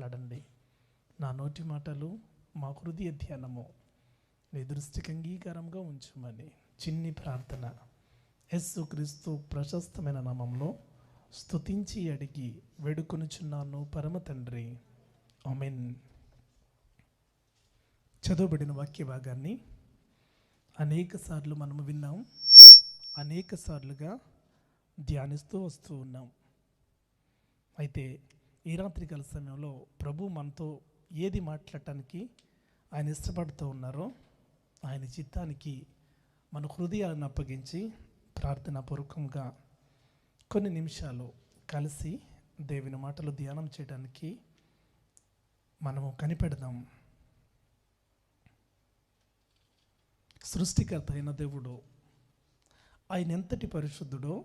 మాట్లాడండి. నా నోటి మాటలు మా హృదయ ధ్యానము నీ దృష్టికి అంగీకారంగా ఉంచుమని చిన్ని ప్రార్థన యేసుక్రీస్తు ప్రశస్తమైన నామంలో స్తుతించి అడిగి వేడుకొనుచున్నాను పరమ తండ్రి, ఆమేన్. చదవబడిన వాక్య భాగాన్ని అనేక సార్లు మనము విన్నాం, అనేక సార్లుగా ధ్యానిస్తూ వస్తూ ఉన్నాం. అయితే ఈ రాత్రికాల సమయంలో ప్రభు మనతో ఏది మాట్లాడటానికి ఆయన ఇష్టపడుతూ ఉన్నారో ఆయన చిత్తానికి మన హృదయాలను అప్పగించి ప్రార్థనాపూర్వకంగా కొన్ని నిమిషాలు కలిసి దేవుని మాటలు ధ్యానం చేయడానికి మనము కనిపెడదాం. సృష్టికర్త అయిన దేవుడు ఆయన ఎంతటి పరిశుద్ధుడో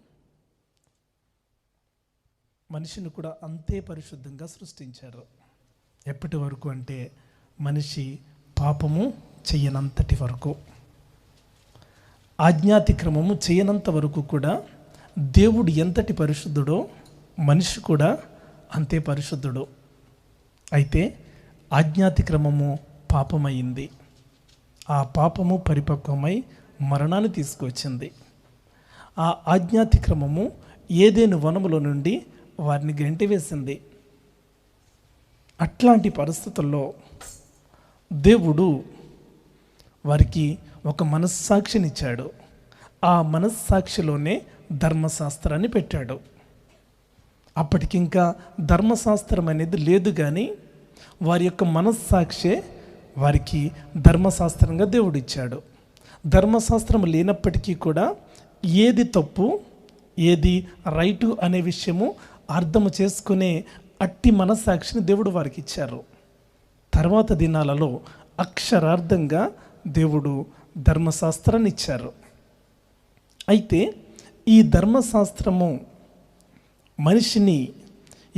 మనిషిని కూడా అంతే పరిశుద్ధంగా సృష్టించారు. ఎప్పటి వరకు అంటే మనిషి పాపము చేయనంతటి వరకు, ఆజ్ఞాతిక్రమము చేయనంత వరకు కూడా దేవుడు ఎంతటి పరిశుద్ధుడో మనిషి కూడా అంతే పరిశుద్ధుడు. అయితే ఆజ్ఞాతిక్రమము పాపమైంది. ఆ పాపము పరిపక్వమై మరణాన్ని తీసుకొచ్చింది. ఆ ఆజ్ఞాతిక్రమము ఏదైనా వనములో నుండి వారిని గెంటివేసింది. అట్లాంటి పరిస్థితుల్లో దేవుడు వారికి ఒక మనస్సాక్షినిచ్చాడు. ఆ మనస్సాక్షిలోనే ధర్మశాస్త్రాన్ని పెట్టాడు. అప్పటికింకా ధర్మశాస్త్రం అనేది లేదు, కానీ వారి యొక్క మనస్సాక్షే వారికి ధర్మశాస్త్రంగా దేవుడు ఇచ్చాడు. ధర్మశాస్త్రం లేనప్పటికీ కూడా ఏది తప్పు ఏది రైటు అనే విషయము అర్థము చేసుకునే అట్టి మనస్సాక్షిని దేవుడు వారికి ఇచ్చారు. తర్వాత దినాలలో అక్షరార్థంగా దేవుడు ధర్మశాస్త్రాన్ని ఇచ్చారు. అయితే ఈ ధర్మశాస్త్రము మనిషిని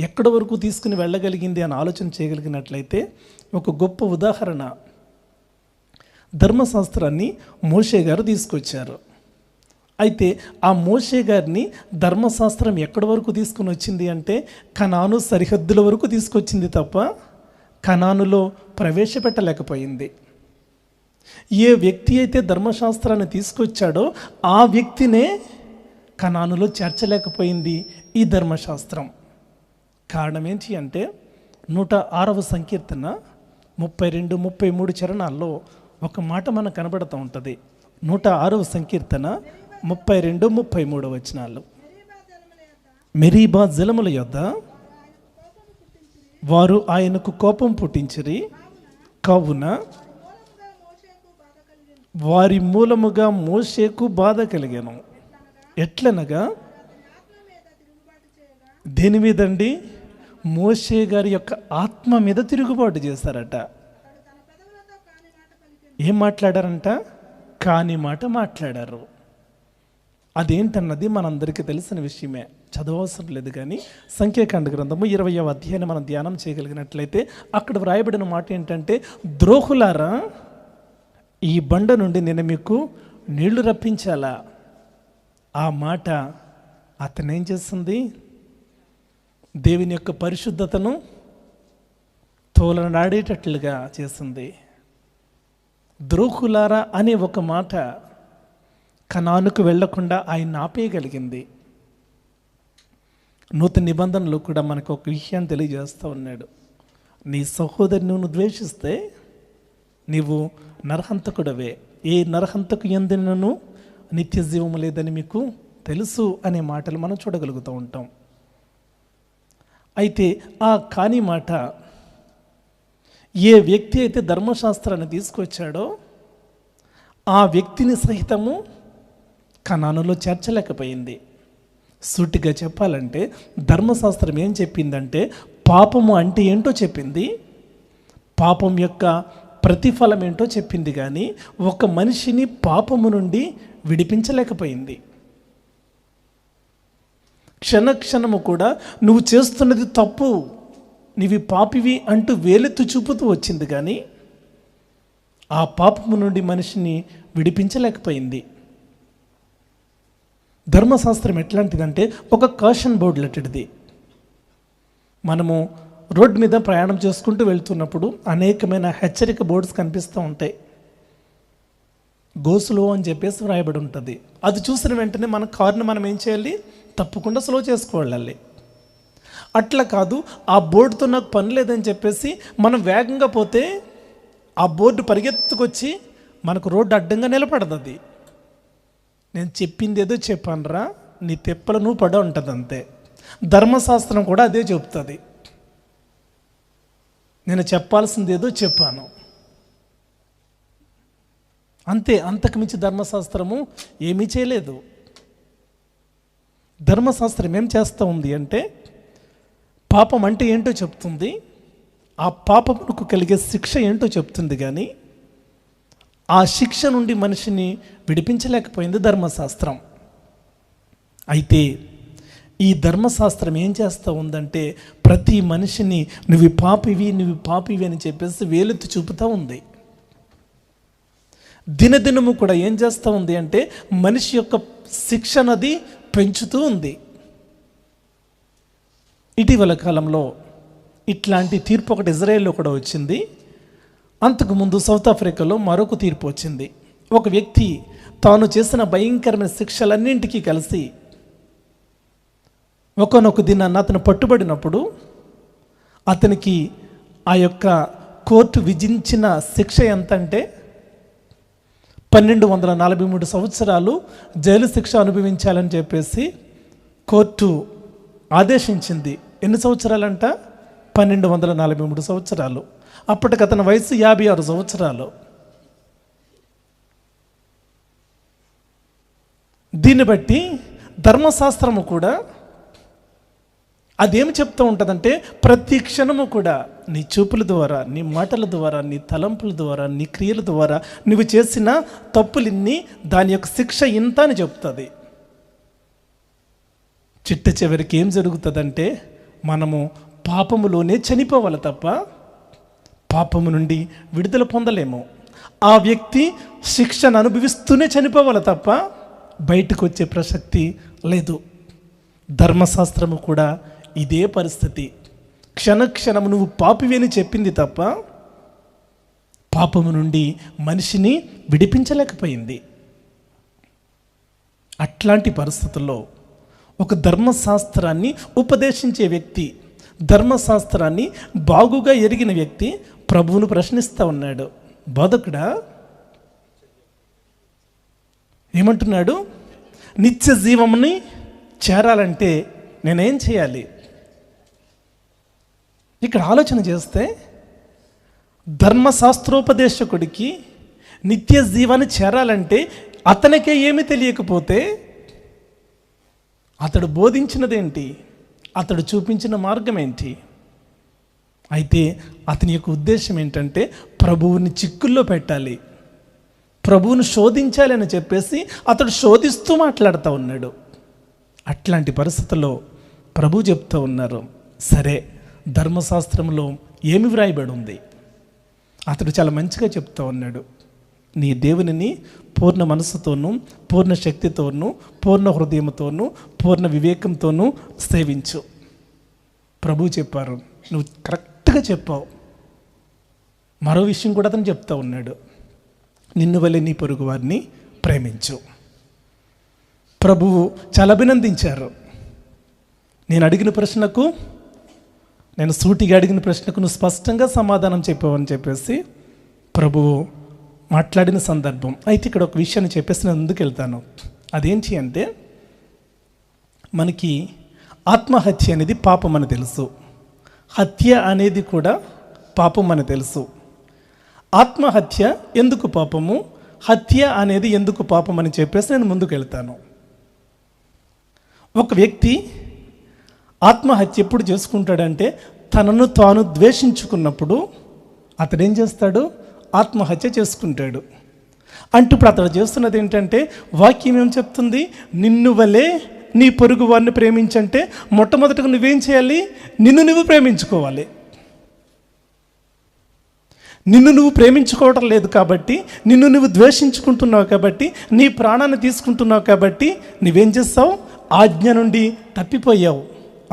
ఎక్కడి వరకు తీసుకుని వెళ్ళగలిగింది అని ఆలోచన చేయగలిగినట్లయితే ఒక గొప్ప ఉదాహరణ, ధర్మశాస్త్రాన్ని మోషే గారు తీసుకొచ్చారు. అయితే ఆ మోషే గారిని ధర్మశాస్త్రం ఎక్కడి వరకు తీసుకుని వచ్చింది అంటే కనాను సరిహద్దుల వరకు తీసుకొచ్చింది తప్ప కనానులో ప్రవేశపెట్టలేకపోయింది. ఏ వ్యక్తి అయితే ధర్మశాస్త్రాన్ని తీసుకొచ్చాడో ఆ వ్యక్తినే కనానులో చేర్చలేకపోయింది ఈ ధర్మశాస్త్రం. కారణం ఏంటి అంటే 106వ సంకీర్తన 32, 33 చరణాల్లో ఒక మాట మనకు కనబడుతూ ఉంటుంది. 106వ సంకీర్తన 32, 33 వచనాలు. మెరీబా జలముల యొద్ద వారు ఆయనకు కోపం పుట్టించిరి, కావున వారి మూలముగా మోషేకు బాధ కలిగాను. ఎట్లనగా దేని మీదండి? మోషే గారి యొక్క ఆత్మ మీద తిరుగుబాటు చేశారట. ఏం మాట్లాడారంట? కాని మాట మాట్లాడారు. అదేంటన్నది మనందరికీ తెలిసిన విషయమే, చదవవసరం లేదు. కానీ సంఖ్యాకాండ గ్రంథము 20వ అధ్యాయాన్ని మనం ధ్యానం చేయగలిగినట్లయితే అక్కడ వ్రాయబడిన మాట ఏంటంటే, ద్రోహులారా ఈ బండ నుండి నేను మీకు నీళ్లు రప్పించాలా. ఆ మాట అతనేం చేస్తుంది? దేవుని యొక్క పరిశుద్ధతను తోలనాడేటట్లుగా చేసింది. ద్రోహులారా అనే ఒక మాట కనానుకు వెళ్లకుండా ఆయన ఆపేయగలిగింది. నూతన నిబంధనలు కూడా మనకు ఒక విషయాన్ని తెలియజేస్తూ ఉన్నాడు. నీ సహోదరిని నువ్వు ద్వేషిస్తే నీవు నరహంతకుడవే, ఏ నరహంతకు ఎందినను నిత్య జీవము లేదని మీకు తెలుసు అనే మాటలు మనం చూడగలుగుతూ ఉంటాం. అయితే ఆ కాని మాట ఏ వ్యక్తి అయితే ధర్మశాస్త్రాన్ని తీసుకొచ్చాడో ఆ వ్యక్తిని సహితము కనానులో చేర్చలేకపోయింది. సూటిగా చెప్పాలంటే ధర్మశాస్త్రం ఏం చెప్పిందంటే పాపము అంటే ఏంటో చెప్పింది, పాపం యొక్క ప్రతిఫలం ఏంటో చెప్పింది, కానీ ఒక మనిషిని పాపము నుండి విడిపించలేకపోయింది. క్షణక్షణము కూడా నువ్వు చేస్తున్నది తప్పు, నీవి పాపివి అంటూ వేలెత్తు చూపుతూ వచ్చింది, కానీ ఆ పాపము నుండి మనిషిని విడిపించలేకపోయింది. ధర్మశాస్త్రం ఎట్లాంటిదంటే ఒక కాషన్ బోర్డు లాంటిది. మనము రోడ్డు మీద ప్రయాణం చేసుకుంటూ వెళ్తున్నప్పుడు అనేకమైన హెచ్చరిక బోర్డ్స్ కనిపిస్తూ ఉంటాయి. గో స్లో అని చెప్పేసి వ్రాయబడి ఉంటుంది. అది చూసిన వెంటనే మన కారుని మనం ఏం చేయాలి? తప్పకుండా స్లో చేసుకోవాలి. అట్లా కాదు, ఆ బోర్డుతో నాకు పని లేదని చెప్పేసి మనం వేగంగా పోతే ఆ బోర్డు పరిగెత్తుకొచ్చి మనకు రోడ్డు అడ్డంగా నిలబడదు. నేను చెప్పింది ఏదో చెప్పానురా, నీ తెప్పలు నువ్వు పడ ఉంటుంది అంతే. ధర్మశాస్త్రం కూడా అదే చెప్తుంది. నేను చెప్పాల్సింది ఏదో చెప్పాను అంతే, అంతకు మించి ధర్మశాస్త్రము ఏమీ చేయలేదు. ధర్మశాస్త్రం ఏం చేస్తూ ఉంది అంటే పాపం అంటే ఏంటో చెప్తుంది, ఆ పాపమునకు కలిగే శిక్ష ఏంటో చెప్తుంది. కానీ ఆ శిక్ష నుండి మనిషిని విడిపించలేకపోయింది ధర్మశాస్త్రం. అయితే ఈ ధర్మశాస్త్రం ఏం చేస్తూ ఉందంటే ప్రతి మనిషిని నువ్వు పాపివి అని చెప్పేసి వేలెత్తి చూపుతూ ఉంది. దినదినము కూడా ఏం చేస్తూ ఉంది అంటే మనిషి యొక్క శిక్షణది పెంచుతూ ఉంది. ఇటీవల కాలంలో ఇట్లాంటి తీర్పు ఒకటి ఇజ్రాయెల్లో కూడా వచ్చింది. అంతకుముందు సౌత్ ఆఫ్రికాలో మరొక తీర్పు వచ్చింది. ఒక వ్యక్తి తాను చేసిన భయంకరమైన శిక్షలన్నింటికీ కలిసి ఒకనొక దినాన్న అతను పట్టుబడినప్పుడు అతనికి ఆ యొక్క కోర్టు విధించిన శిక్ష ఎంత అంటే 1243 సంవత్సరాలు జైలు శిక్ష అనుభవించాలని చెప్పేసి కోర్టు ఆదేశించింది. ఎన్ని సంవత్సరాలంట? 1243 సంవత్సరాలు. అప్పటికి అతని వయసు 56 సంవత్సరాలు. దీన్ని బట్టి ధర్మశాస్త్రము కూడా అదేమి చెప్తూ ఉంటుందంటే ప్రతి క్షణము కూడా నీ చూపుల ద్వారా, నీ మాటల ద్వారా, నీ తలంపుల ద్వారా, నీ క్రియల ద్వారా నువ్వు చేసిన తప్పులిన్ని దాని యొక్క శిక్ష ఇంత అని చెప్తుంది. చిట్ట చివరికి ఏం జరుగుతుందంటే మనము పాపములోనే చనిపోవాలి తప్ప పాపము నుండి విడుదల పొందలేము. ఆ వ్యక్తి శిక్షను అనుభవిస్తూనే చనిపోవాలి తప్ప బయటకు వచ్చే ప్రసక్తి లేదు. ధర్మశాస్త్రము కూడా ఇదే పరిస్థితి. క్షణక్షణము నువ్వు పాపివి అని చెప్పింది తప్ప పాపము నుండి మనిషిని విడిపించలేకపోయింది. అట్లాంటి పరిస్థితుల్లో ఒక ధర్మశాస్త్రాన్ని ఉపదేశించే వ్యక్తి, ధర్మశాస్త్రాన్ని బాగుగా ఎరిగిన వ్యక్తి ప్రభువును ప్రశ్నిస్తూ ఉన్నాడు. బోధకుడా ఏమంటున్నాడు? నిత్య జీవముని చేరాలంటే నేనేం చేయాలి? ఇక్కడ ఆలోచన చేస్తే ధర్మశాస్త్రోపదేశకుడికి నిత్య జీవాన్ని చేరాలంటే అతనికే ఏమీ తెలియకపోతే అతడు బోధించినదేంటి? అతడు చూపించిన మార్గం ఏంటి? అయితే అతని యొక్క ఉద్దేశం ఏంటంటే ప్రభువుని చిక్కుల్లో పెట్టాలి, ప్రభువుని శోధించాలి అని చెప్పేసి అతడు శోధిస్తూ మాట్లాడుతూ ఉన్నాడు. అట్లాంటి పరిస్థితుల్లో ప్రభు చెప్తూ ఉన్నారు, సరే ధర్మశాస్త్రంలో ఏమి వ్రాయబడి ఉంది? అతడు చాలా మంచిగా చెప్తూ ఉన్నాడు, నీ దేవునిని పూర్ణ మనసుతోనూ, పూర్ణ శక్తితోనూ, పూర్ణ హృదయంతోనూ, పూర్ణ వివేకంతోనూ సేవించు. ప్రభు చెప్పారు, నువ్వు కరెక్ట్గా చెప్పావు. మరో విషయం కూడా అతను చెప్తూ ఉన్నాడు, నిన్ను వలె నీ పొరుగు వారిని ప్రేమించు. ప్రభువు చాలా అభినందించారు. నేను సూటిగా అడిగిన ప్రశ్నకు నువ్వు స్పష్టంగా సమాధానం చెప్పావని చెప్పేసి ప్రభువు మాట్లాడిన సందర్భం. అయితే ఇక్కడ ఒక విషయాన్ని చెప్పేసి నేను ముందుకు వెళ్తాను. అదేంటి అంటే మనకి ఆత్మహత్య అనేది పాపం అని తెలుసు, హత్య అనేది కూడా పాపం అని తెలుసు. ఆత్మహత్య ఎందుకు పాపము, హత్య అనేది ఎందుకు పాపం అని చెప్పేసి నేను ముందుకు వెళ్తాను. ఒక వ్యక్తి ఆత్మహత్య ఎప్పుడు చేసుకుంటాడంటే తనను తాను ద్వేషించుకున్నప్పుడు అతడేం చేస్తాడు? ఆత్మహత్య చేసుకుంటాడు. అంటే ఇప్పుడు అతడు చేస్తున్నది ఏంటంటే వాక్యం ఏం చెప్తుంది? నిన్ను వలే నీ పొరుగు వారిని ప్రేమించంటే మొట్టమొదటిగా నువ్వేం చేయాలి? నిన్ను నువ్వు ప్రేమించుకోవాలి. నిన్ను నువ్వు ప్రేమించుకోవటం లేదు కాబట్టి, నిన్ను నువ్వు ద్వేషించుకుంటున్నావు కాబట్టి, నీ ప్రాణాన్ని తీసుకుంటున్నావు కాబట్టి నువ్వేం చేస్తావు? ఆజ్ఞ నుండి తప్పిపోయావు.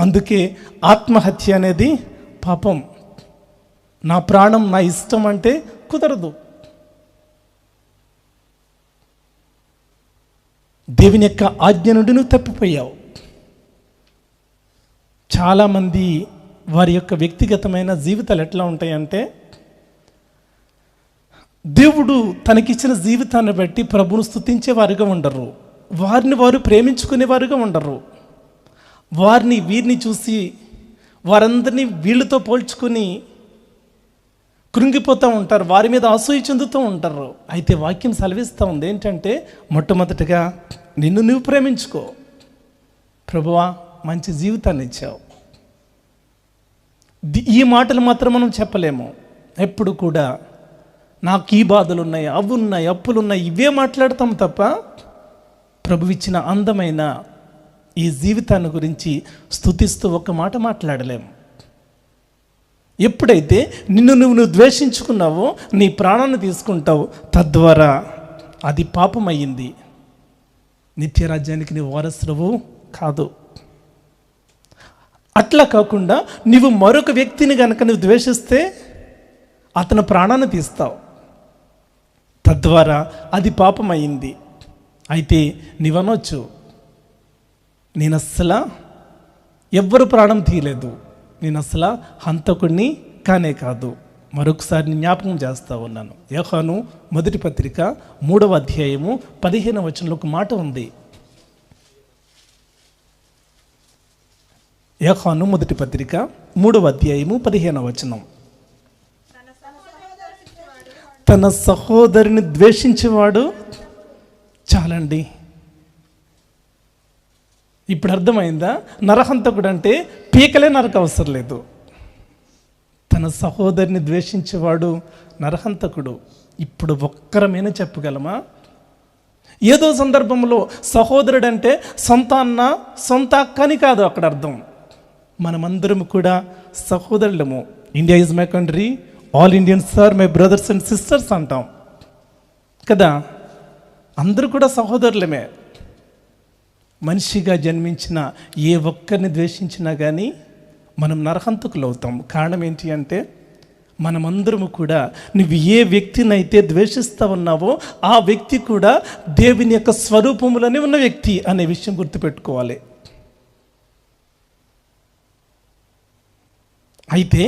అందుకే ఆత్మహత్య అనేది పాపం. నా ప్రాణం నా ఇష్టం అంటే కుదరదు. దేవుని యొక్క ఆజ్ఞ నుండి నువ్వు తప్పిపోయావు. చాలామంది వారి యొక్క వ్యక్తిగతమైన జీవితాలు ఎట్లా ఉంటాయంటే, దేవుడు తనకిచ్చిన జీవితాన్ని బట్టి ప్రభువును స్తుతించేవారుగా ఉండరు, వారిని వారు ప్రేమించుకునేవారుగా ఉండరు. వారిని వీరిని చూసి వారందరినీ వీళ్ళతో పోల్చుకుని కృంగిపోతూ ఉంటారు, వారి మీద అసూయ చెందుతూ ఉంటారు. అయితే వాక్యం సెలవిస్తూ ఉంది ఏంటంటే, మొట్టమొదటిగా నిన్ను నువ్వు ప్రేమించుకో. ప్రభువా, మంచి జీవితాన్ని ఇచ్చావు. ఈ మాటలు మాత్రం మనం చెప్పలేము. ఎప్పుడు కూడా నాకు ఈ బాధలు ఉన్నాయి, అవి ఉన్నాయి, అప్పులు ఉన్నాయి, ఇవే మాట్లాడతాం తప్ప ప్రభు ఇచ్చిన అందమైన ఈ జీవితాన్ని గురించి స్తుతిస్తూ ఒక్క మాట మాట్లాడలేము. ఎప్పుడైతే నిన్ను నువ్వు ద్వేషించుకున్నావో నీ ప్రాణాన్ని తీసుకుంటావు, తద్వారా అది పాపమయ్యింది. నిత్యరాజ్యానికి నీవు వారసుడవు కాదు. అట్లా కాకుండా నీవు మరొక వ్యక్తిని కనుక నువ్వు ద్వేషిస్తే అతను ప్రాణాన్ని తీస్తావు, తద్వారా అది పాపమయ్యింది. అయితే నీవనొచ్చు, నేను అస్సలు ఎవ్వరు ప్రాణం తీయలేదు, నేను అసలు హంతకుడిని కానే కాదు. మరొకసారి జ్ఞాపకం చేస్తూ ఉన్నాను. యోహాను మొదటి పత్రిక 3వ అధ్యాయము 15వ వచనంలో ఒక మాట ఉంది. యోహాను మొదటి పత్రిక 3వ అధ్యాయము 15వ వచనం, తన సహోదరుని ద్వేషించేవాడు చాలండి. ఇప్పుడు అర్థమైందా? నరహంతకుడు అంటే పీకలే నరక అవసరం లేదు. తన సహోదరిని ద్వేషించేవాడు నరహంతకుడు. ఇప్పుడు ఒక్కరమైనా చెప్పగలమా? ఏదో సందర్భంలో సహోదరుడు అంటే సొంత అన్న సొంత అక్క అని కాదు అక్కడ అర్థం. మనమందరం కూడా సహోదరులము. India is my country, all Indians are my brothers and sisters అంటాం కదా. అందరూ కూడా సహోదరులమే. మనిషిగా జన్మించిన ఏ ఒక్కరిని ద్వేషించినా కానీ మనం నరహంతకులు అవుతాం. కారణం ఏంటి అంటే, మనమందరము కూడా నువ్వు ఏ వ్యక్తినైతే ద్వేషిస్తూ ఉన్నావో ఆ వ్యక్తి కూడా దేవుని యొక్క స్వరూపములోనే ఉన్న వ్యక్తి అనే విషయం గుర్తుపెట్టుకోవాలి. అయితే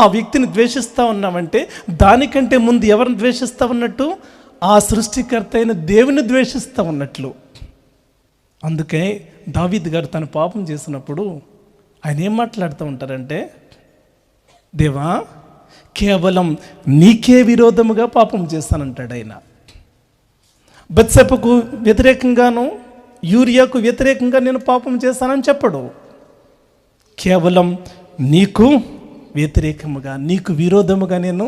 ఆ వ్యక్తిని ద్వేషిస్తూ ఉన్నామంటే దానికంటే ముందు ఎవరిని ద్వేషిస్తూ ఉన్నట్టు? ఆ సృష్టికర్త అయిన దేవుని ద్వేషిస్తూ ఉన్నట్లు. అందుకే దావీదు గారు తను పాపం చేసినప్పుడు ఆయన ఏం మాట్లాడుతూ ఉంటారంటే, దేవా, కేవలం నీకే విరోధముగా పాపం చేస్తానంటాడు ఆయన. బత్షెబకు వ్యతిరేకంగాను యూరియాకు వ్యతిరేకంగా నేను పాపం చేస్తానని చెప్పడు. కేవలం నీకు వ్యతిరేకముగా, నీకు విరోధముగా నేను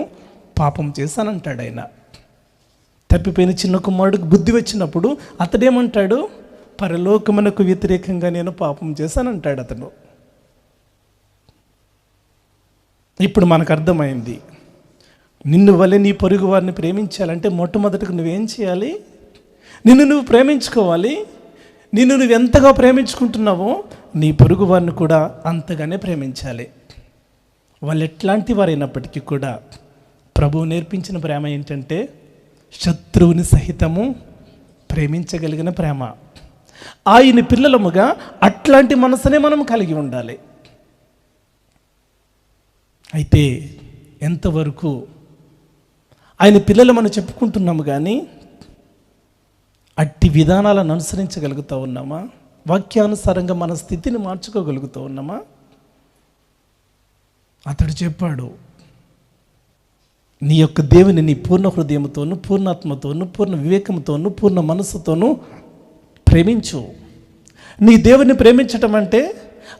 పాపం చేశానంటాడు ఆయన. తప్పిపోయిన చిన్న కుమారుడికి బుద్ధి వచ్చినప్పుడు అతడేమంటాడు? పరలోకమునకు వ్యతిరేకంగా నేను పాపం చేశానంటాడు అతను. ఇప్పుడు మనకు అర్థమైంది, నిన్ను వలె నీ పొరుగు వారిని ప్రేమించాలంటే మొట్టమొదటిగా నువ్వేం చేయాలి? నిన్ను నువ్వు ప్రేమించుకోవాలి. నిన్ను నువ్వు ఎంతగా ప్రేమించుకుంటున్నావో నీ పొరుగు వారిని కూడా అంతగానే ప్రేమించాలి. వాళ్ళు ఎట్లాంటి వారైనప్పటికీ కూడా ప్రభువు నేర్పించిన ప్రేమ ఏంటంటే శత్రువుని సహితము ప్రేమించగలిగిన ప్రేమ. ఆయన పిల్లలముగా అట్లాంటి మనసునే మనం కలిగి ఉండాలి. అయితే ఎంతవరకు ఆయన పిల్లలు మనం చెప్పుకుంటున్నాము కానీ అట్టి విధానాలను అనుసరించగలుగుతూ ఉన్నామా? వాక్యానుసారంగా మన స్థితిని మార్చుకోగలుగుతూ ఉన్నామా? అతడు చెప్పాడు, నీ యొక్క దేవుని నీ పూర్ణ హృదయంతోనూ, పూర్ణాత్మతోనూ, పూర్ణ వివేకంతోనూ, పూర్ణ మనస్సుతోనూ ప్రేమించు. నీ దేవుని ప్రేమించటం అంటే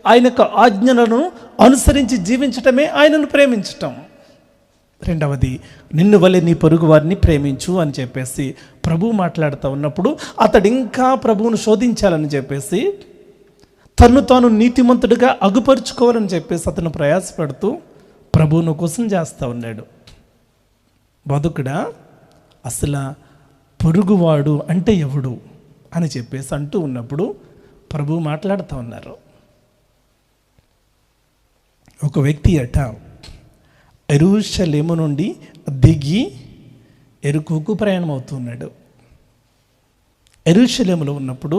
ఆయన యొక్క ఆజ్ఞలను అనుసరించి జీవించటమే ఆయనను ప్రేమించటం. రెండవది, నిన్ను వలె నీ పొరుగు వారిని ప్రేమించు అని చెప్పేసి ప్రభువు మాట్లాడుతూ ఉన్నప్పుడు అతడు ఇంకా ప్రభువును శోధించాలని చెప్పేసి తన్ను తాను నీతిమంతుడిగా అగుపరుచుకోవాలని చెప్పేసి అతను ప్రయాసపడుతూ ప్రభువును కోసం చేస్తూ ఉన్నాడు. బతుకుడా, అసలు పొరుగువాడు అంటే ఎవడు అని చెప్పేసి అంటూ ఉన్నప్పుడు ప్రభువు మాట్లాడుతూ ఉన్నారు. ఒక వ్యక్తి యెరూషలేము నుండి దిగి యెరికోకు ప్రయాణం అవుతున్నాడు. యెరూషలేములో ఉన్నప్పుడు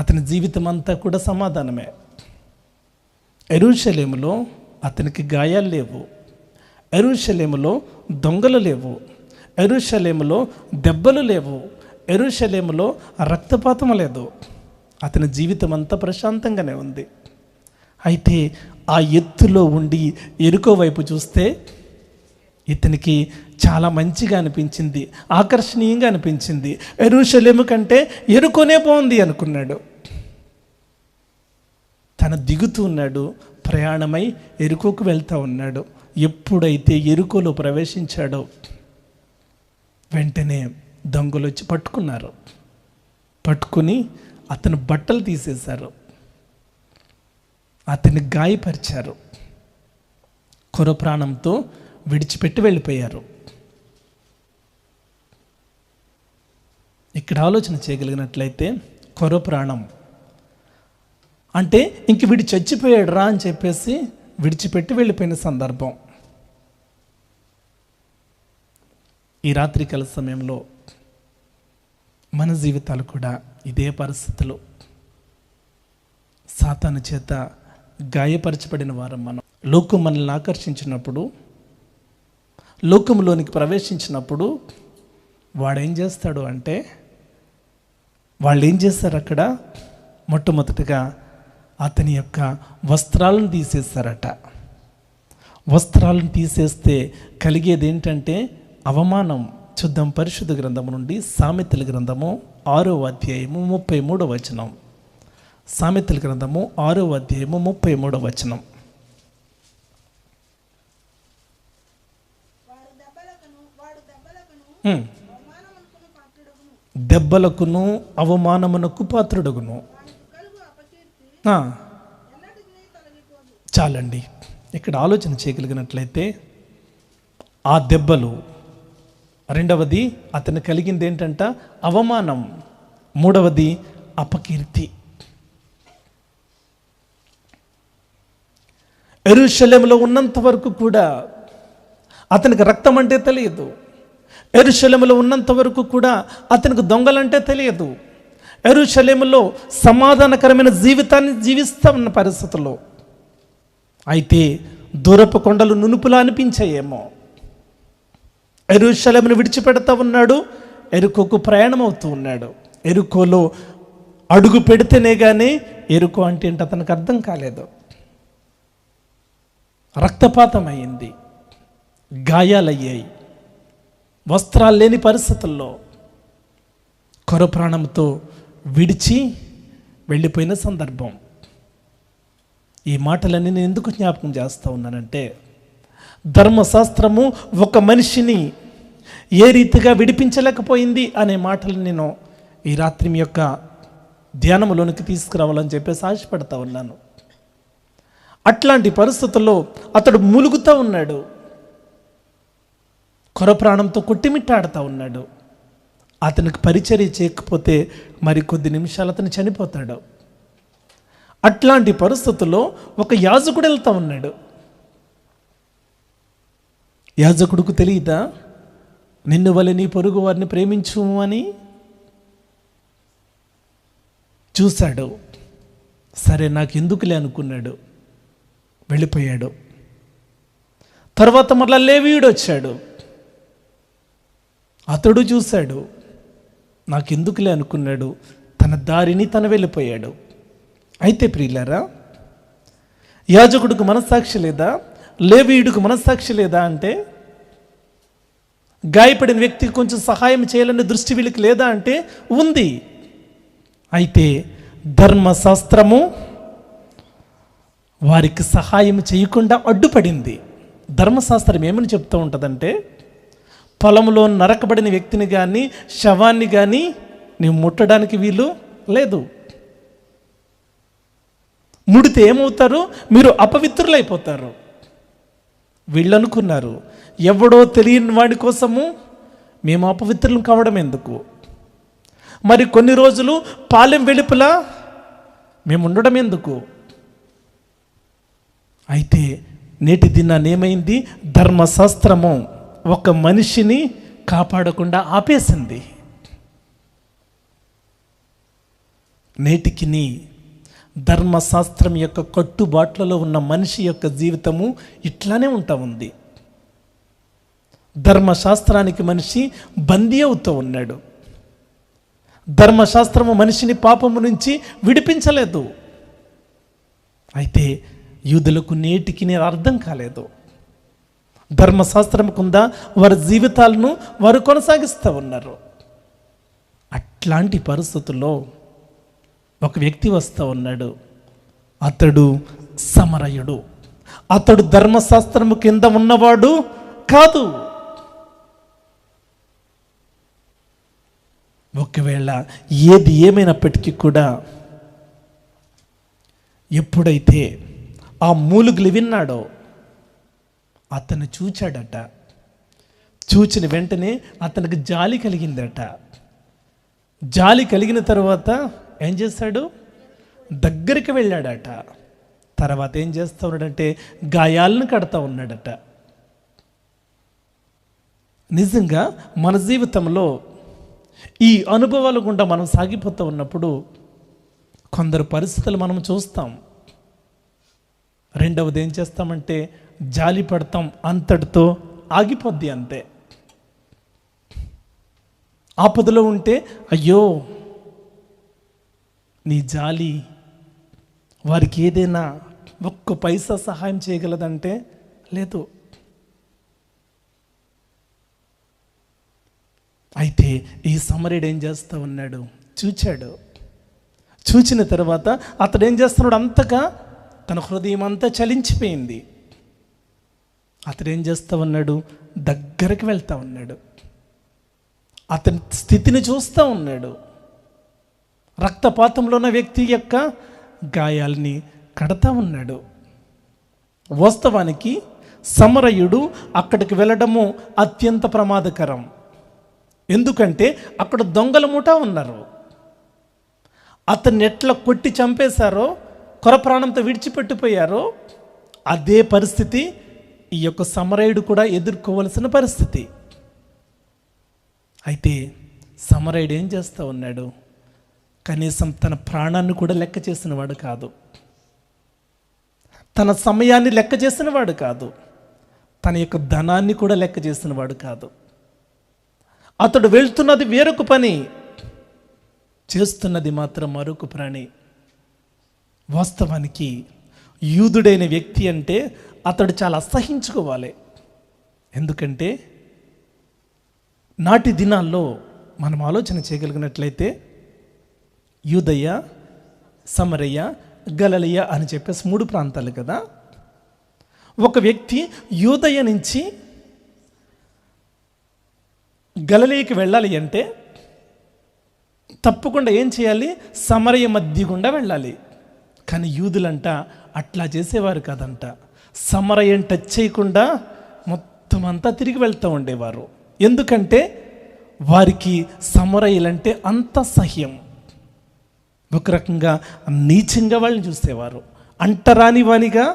అతని జీవితం అంతా కూడా సమాధానమే. యెరూషలేములో అతనికి గాయాలు లేవు, యెరూషలేములో దొంగలు లేవు, యెరూషలేములో దెబ్బలు లేవు, యెరూషలేములో రక్తపాతం లేదు. అతని జీవితం అంతా ప్రశాంతంగానే ఉంది. అయితే ఆ ఎత్తులో ఉండి యెరికో వైపు చూస్తే ఇతనికి చాలా మంచిగా అనిపించింది, ఆకర్షణీయంగా అనిపించింది. యెరూషలేము కంటే యెరికోనే బాగుంది అనుకున్నాడు. తను దిగుతూ ఉన్నాడు, ప్రయాణమై యెరికోకు వెళ్తూ ఉన్నాడు. ఎప్పుడైతే యెరికోలో ప్రవేశించాడో వెంటనే దొంగలు వచ్చి పట్టుకున్నారు. పట్టుకుని అతని బట్టలు తీసేశారు, అతన్ని గాయపరిచారు, కొర ప్రాణంతో విడిచిపెట్టి వెళ్ళిపోయారు. ఇక్కడ ఆలోచన చేయగలిగినట్లయితే కొర ప్రాణం అంటే ఇంక వీడు చచ్చిపోయాడు రా అని చెప్పేసి విడిచిపెట్టి వెళ్ళిపోయిన సందర్భం. ఈ రాత్రికాల సమయంలో మన జీవితాలు కూడా ఇదే పరిస్థితులు. సాతాను చేత గాయపరచబడిన వారం మనం. లోకం మనల్ని ఆకర్షించినప్పుడు, లోకంలోనికి ప్రవేశించినప్పుడు వాడేం చేస్తాడు అంటే, వాళ్ళు ఏం చేస్తారు అక్కడ, మొట్టమొదటిగా అతని యొక్క వస్త్రాలను తీసేస్తారట. వస్త్రాలను తీసేస్తే కలిగేది ఏంటంటే అవమానం. చూద్దాం పరిశుద్ధ గ్రంథము నుండి సామెతల గ్రంథము 6వ అధ్యాయము 33వ వచనం. సామెతల గ్రంథము 6వ అధ్యాయము 33వ వచనం. దెబ్బలకును అవమానమునకు పాత్రుడగును. చాలండి. ఇక్కడ ఆలోచన చేయగలిగినట్లయితే ఆ దెబ్బలు, రెండవది అతను కలిగింది ఏంటంట అవమానం, మూడవది అపకీర్తి. యెరూషలేములో ఉన్నంత వరకు కూడా అతనికి రక్తం అంటే తెలియదు. యెరూషలేములో ఉన్నంత వరకు కూడా అతనికి దొంగలంటే తెలియదు. యెరూషలేములో సమాధానకరమైన జీవితాన్ని జీవిస్తూ ఉన్న పరిస్థితుల్లో అయితే దూరపు కొండలు నునుపులా అనిపించాయేమో. యెరూషలేమును విడిచిపెడతా ఉన్నాడు, యెరికోకు ప్రయాణం అవుతూ ఉన్నాడు. యెరికోలో అడుగు పెడితేనే కానీ యెరికో అంటే ఏంటి అతనికి అర్థం కాలేదు. రక్తపాతం అయ్యింది, గాయాలయ్యాయి, వస్త్రాలు లేని పరిస్థితుల్లో కొర ప్రాణంతో విడిచి వెళ్ళిపోయిన సందర్భం. ఈ మాటలన్నీ నేను ఎందుకు జ్ఞాపకం చేస్తూ ఉన్నానంటే, ధర్మశాస్త్రము ఒక మనిషిని ఏ రీతిగా విడిపించలేకపోయింది అనే మాటలు నేను ఈ రాత్రి మీ యొక్క ధ్యానంలోనికి తీసుకురావాలని చెప్పేసి ఆశపడతా ఉన్నాను. అట్లాంటి పరిస్థితుల్లో అతడు మూలుగుతూ ఉన్నాడు, కొర ప్రాణంతో కొట్టిమిట్టాడుతూ ఉన్నాడు. అతనికి పరిచర్య చేయకపోతే మరి కొద్ది నిమిషాలు అతను చనిపోతాడు. అట్లాంటి పరిస్థితుల్లో ఒక యాజకుడు వెళ్తూ ఉన్నాడు. యాజకుడికి తెలియదా నిన్ను వలె నీ పొరుగు వారిని ప్రేమించు అని? చూశాడు, సరే నాకు ఎందుకులే అనుకున్నాడు, వెళ్ళిపోయాడు. తర్వాత మరలా లేవీయుడు వచ్చాడు, అతడు చూశాడు, నాకెందుకులే అనుకున్నాడు, తన దారిని తను వెళ్ళిపోయాడు. అయితే ప్రియులారా, యాజకుడికి మనస్సాక్షి లేదా, లేవీయుడికి మనస్సాక్షి లేదా అంటే, గాయపడిన వ్యక్తికి కొంచెం సహాయం చేయాలనే దృష్టి వీళ్ళకి లేదా అంటే ఉంది. అయితే ధర్మశాస్త్రము వారికి సహాయం చేయకుండా అడ్డుపడింది. ధర్మశాస్త్రం ఏమని చెప్తూ ఉంటుందంటే, పొలంలో నరకబడిన వ్యక్తిని కానీ శవాన్ని కానీ నీవు ముట్టడానికి వీలు లేదు. ముడితే ఏమవుతారు, మీరు అపవిత్రులైపోతారు. వీళ్ళు అనుకున్నారు, ఎవడో తెలియని వాడి కోసము మేము అపవిత్రులు కావడం ఎందుకు, మరి కొన్ని రోజులు పాలెం వెలుపల మేము ఉండడం ఎందుకు. అయితే నేటి దినాన్ని ఏమైంది? ధర్మశాస్త్రము ఒక మనిషిని కాపాడకుండా ఆపేసింది. నేటికి ధర్మశాస్త్రం యొక్క కట్టుబాట్లలో ఉన్న మనిషి యొక్క జీవితము ఇట్లానే ఉంటా ఉంది. ధర్మశాస్త్రానికి మనిషి బందీ అవుతూ ఉన్నాడు. ధర్మశాస్త్రము మనిషిని పాపము నుంచి విడిపించలేదు. అయితే యూదులకు నేటికి అర్థం కాలేదు. ధర్మశాస్త్రం కింద వారి జీవితాలను వారు కొనసాగిస్తూ ఉన్నారు. అట్లాంటి పరిస్థితుల్లో ఒక వ్యక్తి వస్తూ ఉన్నాడు. అతడు సమరయుడు. అతడు ధర్మశాస్త్రము కింద ఉన్నవాడు కాదు. ఒకవేళ ఏది ఏమైనప్పటికీ కూడా ఎప్పుడైతే ఆ మూలుగులు విన్నాడో అతను చూచాడట. చూచిన వెంటనే అతనికి జాలి కలిగిందట. జాలి కలిగిన తర్వాత ఏం చేశాడు? దగ్గరికి వెళ్ళాడట. తర్వాత ఏం చేస్తూ ఉన్నాడంటే గాయాలను కడతా ఉన్నాడట. నిజంగా మన జీవితంలో ఈ అనుభవాల గుండా మనం సాగిపోతూ ఉన్నప్పుడు కొందరు పరిస్థితులు మనం చూస్తాం. రెండవది ఏం చేస్తామంటే జాలి పడతాం, అంతటితో ఆగిపోద్ది అంతే. ఆపదలో ఉంటే అయ్యో నీ జాలి వారికి ఏదైనా ఒక్క పైసా సహాయం చేయగలదంటే లేదు. అయితే ఈ సమరయుడు ఏం చేస్తూ ఉన్నాడు? చూచాడు. చూచిన తర్వాత అతడు ఏం చేస్తున్నాడు? అంతగా తన హృదయం అంతా చలించిపోయింది. అతడు ఏం చేస్తూ ఉన్నాడు? దగ్గరికి వెళ్తూ ఉన్నాడు. అతని స్థితిని చూస్తూ ఉన్నాడు. రక్తపాతంలో ఉన్న వ్యక్తి యొక్క గాయాల్ని కడతా ఉన్నాడు. వాస్తవానికి సమరయుడు అక్కడికి వెళ్ళడము అత్యంత ప్రమాదకరం. ఎందుకంటే అక్కడ దొంగల ముఠా ఉన్నారు. అతన్ని ఎట్లా కొట్టి చంపేశారో, కొరప్రాణంతో విడిచిపెట్టిపోయారో అదే పరిస్థితి ఈ యొక్క సమరయుడు కూడా ఎదుర్కోవలసిన పరిస్థితి. అయితే సమరయుడు ఏం చేస్తూ ఉన్నాడు? కనీసం తన ప్రాణాన్ని కూడా లెక్క చేసినవాడు కాదు. తన సమయాన్ని లెక్క చేసినవాడు కాదు. తన యొక్క ధనాన్ని కూడా లెక్క చేసినవాడు కాదు. అతడు వెళ్తున్నది వేరొక పని, చేస్తున్నది మాత్రం మరొక ప్రాణి. వాస్తవానికి యూదుడైన వ్యక్తి అంటే అతడు చాలా అసహించుకోవాలి. ఎందుకంటే నాటి దినాల్లో మనం ఆలోచన చేయగలిగినట్లయితే యూదయ, సమరయ, గలిలయ అని చెప్పేసి 3 ప్రాంతాలు కదా. ఒక వ్యక్తి యూదయ నుంచి గలిలయకి వెళ్ళాలి అంటే తప్పకుండా ఏం చేయాలి? సమరయ మధ్య గుండా వెళ్ళాలి. కానీ యూదులంట అట్లా చేసేవారు కాదంట. సమరయం టచ్ చేయకుండా మొత్తం అంతా తిరిగి వెళ్తూ ఉండేవారు. ఎందుకంటే వారికి సమరయులంటే అంత సహ్యం. ఒక రకంగా నీచంగా వాళ్ళని చూసేవారు. అంటరాని వానిగా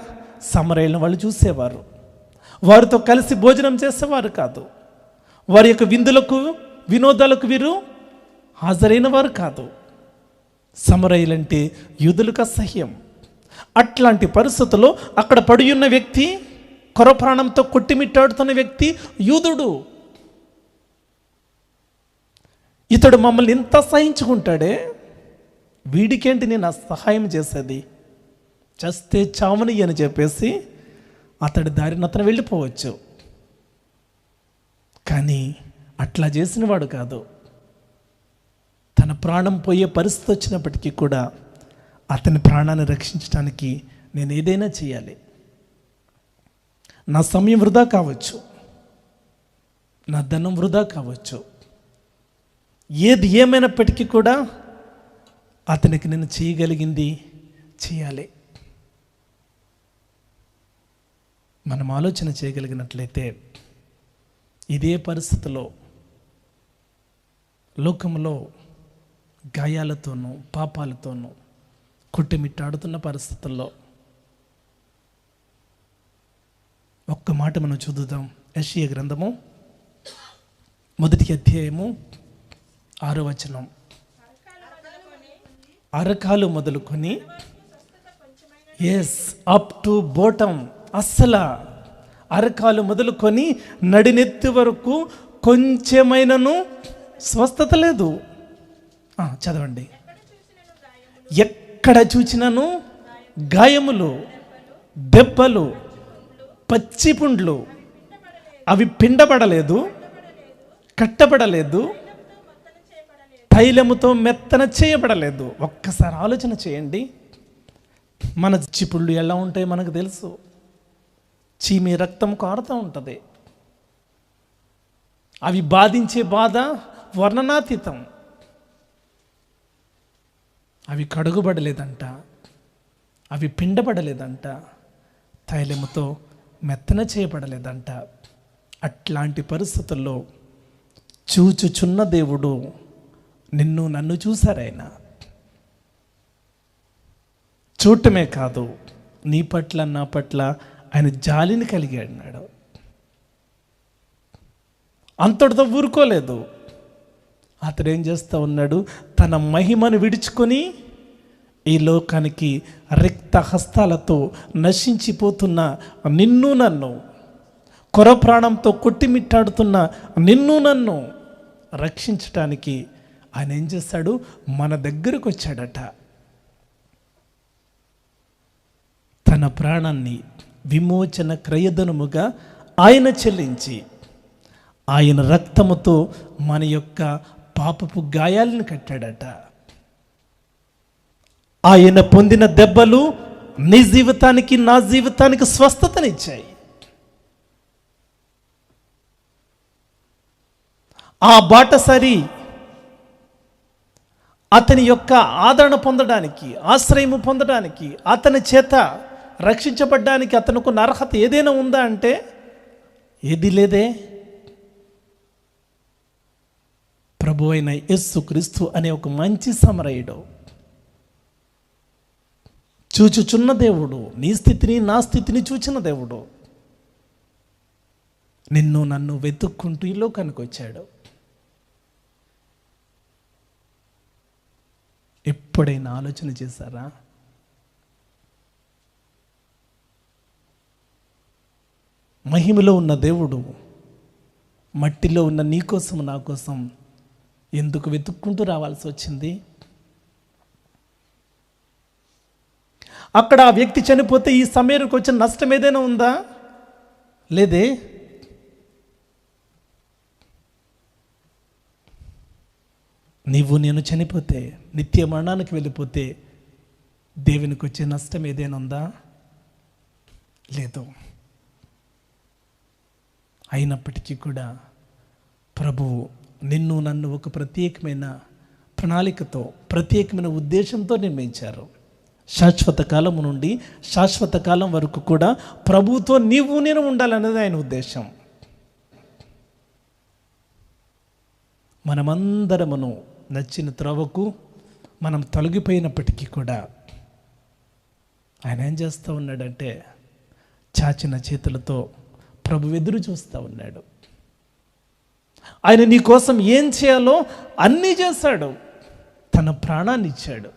సమరయులను వాళ్ళు చూసేవారు. వారితో కలిసి భోజనం చేసేవారు కాదు. వారి యొక్క విందులకు, వినోదాలకు వీరు హాజరైన వారు కాదు. సమరయులంటే యూదులకు అసహ్యం. అట్లాంటి పరిస్థితుల్లో అక్కడ పడి ఉన్న వ్యక్తి, కొరప్రాణంతో కొట్టిమిట్టాడుతున్న వ్యక్తి యూదుడు. ఇతడు మమ్మల్ని ఇంత సహించుకుంటాడే, వీడికేంటి నేను సహాయం చేసేది, చస్తే చావని అని చెప్పేసి అతడి దారిని అతను వెళ్ళిపోవచ్చు. కానీ అట్లా చేసినవాడు కాదు. తన ప్రాణం పోయే పరిస్థితి వచ్చినప్పటికీ కూడా అతని ప్రాణాన్ని రక్షించడానికి నేను ఏదైనా చేయాలి. నా సమయం వృధా కావచ్చు, నా ధనం వృధా కావచ్చు, ఏది ఏమైనప్పటికీ కూడా అతనికి నేను చేయగలిగింది చేయాలి. మనం ఆలోచన చేయగలిగినట్లయితే ఇదే పరిస్థితిలో లోకంలో గాయాలతోనూ పాపాలతోనూ కొట్టుమిట్టాడుతున్న పరిస్థితుల్లో ఒక్క మాట మనం చదువుదాం. యెషయా గ్రంథము 1వ అధ్యాయము 6వ వచనం. అరకాలు మొదలుకొని అప్ టు బోటం, అస్సలు అరకాలు మొదలుకొని నడినెత్తి వరకు కొంచెమైనను స్వస్థత లేదు. చదవండి. ఎక్కడ చూచినను గాయములు, దెబ్బలు, పచ్చి పుండ్లు, అవి పిండబడలేదు, కట్టబడలేదు, తైలముతో మెత్తన చేయబడలేదు. ఒక్కసారి ఆలోచన చేయండి. మన చిపుళ్ళు ఎలా ఉంటాయో మనకు తెలుసు. చీమి రక్తం కారుతూ ఉంటుంది. అవి బాధించే బాధ వర్ణనాతీతం. అవి కడుగుబడలేదంట, అవి పిండబడలేదంట, తైలముతో మెత్తన చేయబడలేదంట. అట్లాంటి పరిస్థితుల్లో చూచుచున్న దేవుడు నిన్ను నన్ను చూశారాయన. చూడటమే కాదు, నీ పట్ల నా పట్ల ఆయన జాలిని కలిగి అన్నాడు. అంతటితో ఊరుకోలేదు. అతడు ఏం చేస్తూ ఉన్నాడు? తన మహిమను విడుచుకొని ఈ లోకానికి రిక్త హస్తాలతో నశించిపోతున్న నిన్ను నన్ను, కొర ప్రాణంతో కొట్టిమిట్టాడుతున్న నిన్ను నన్ను రక్షించటానికి ఆయన ఏం చేశాడు? మన దగ్గరకు వచ్చాడట. తన ప్రాణాన్ని విమోచన క్రయధనముగా ఆయన చెల్లించి, ఆయన రక్తముతో మన యొక్క పాపపు గాయాలను కట్టాడట. ఆయన పొందిన దెబ్బలు నీ జీవితానికి, నా జీవితానికి స్వస్థతనిచ్చాయి. ఆ బాటసారి అతని యొక్క ఆదరణ పొందడానికి, ఆశ్రయము పొందడానికి, అతని చేత రక్షించబడ్డానికి అతనుకున్న అర్హత ఏదైనా ఉందా అంటే ఏది లేదే. ప్రభు అయిన యేసుక్రీస్తు అనే ఒక మంచి సమరయుడు, చూచుచున్న దేవుడు, నీ స్థితిని నా స్థితిని చూచిన దేవుడు నిన్ను నన్ను వెతుక్కుంటూ ఈ లోకానికి వచ్చాడు. ఎప్పుడైనా ఆలోచన చేశారా? మహిమలో ఉన్న దేవుడు మట్టిలో ఉన్న నీ కోసం, నా కోసం ఎందుకు వెతుక్కుంటూ రావాల్సి వచ్చింది? అక్కడ ఆ వ్యక్తి చనిపోతే ఈ సమయానికి వచ్చిన నష్టం ఏదైనా ఉందా? లేదే. నీవు నేను చనిపోతే, నిత్య మరణానికి వెళ్ళిపోతే దేవునికి వచ్చే నష్టం ఏదైనా ఉందా? లేదు. అయినప్పటికీ కూడా ప్రభువు నిన్ను నన్ను ఒక ప్రత్యేకమైన ప్రణాళికతో, ప్రత్యేకమైన ఉద్దేశంతో నిర్మించారు. శాశ్వత కాలం నుండి శాశ్వత కాలం వరకు కూడా ప్రభువుతో నీవు నేను ఉండాలనేది ఆయన ఉద్దేశం. మనమందరమును నచ్చిన త్రోవకు మనం తొలగిపోయినప్పటికీ కూడా ఆయన ఏం చేస్తూ ఉన్నాడంటే, చాచిన చేతులతో ప్రభు ఎదురు చూస్తూ ఉన్నాడు. ఆయన నీ కోసం ఏం చేయాలో అన్నీ చేశాడు. తన ప్రాణాన్ని ఇచ్చాడు.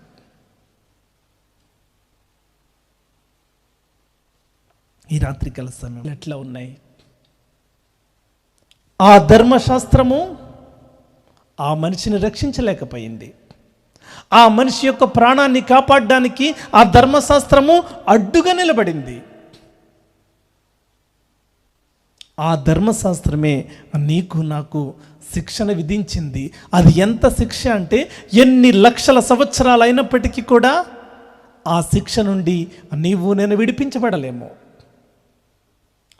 ఈ రాత్రికాల సమయం ఎట్లా ఉన్నాయి? ఆ ధర్మశాస్త్రము ఆ మనిషిని రక్షించలేకపోయింది. ఆ మనిషి యొక్క ప్రాణాన్ని కాపాడడానికి ఆ ధర్మశాస్త్రము అడ్డుగా నిలబడింది. ఆ ధర్మశాస్త్రమే నీకు నాకు శిక్షణ విధించింది. అది ఎంత శిక్ష అంటే, ఎన్ని లక్షల సంవత్సరాలు అయినప్పటికీ కూడా ఆ శిక్ష నుండి నీవు నేను విడిపించబడలేము.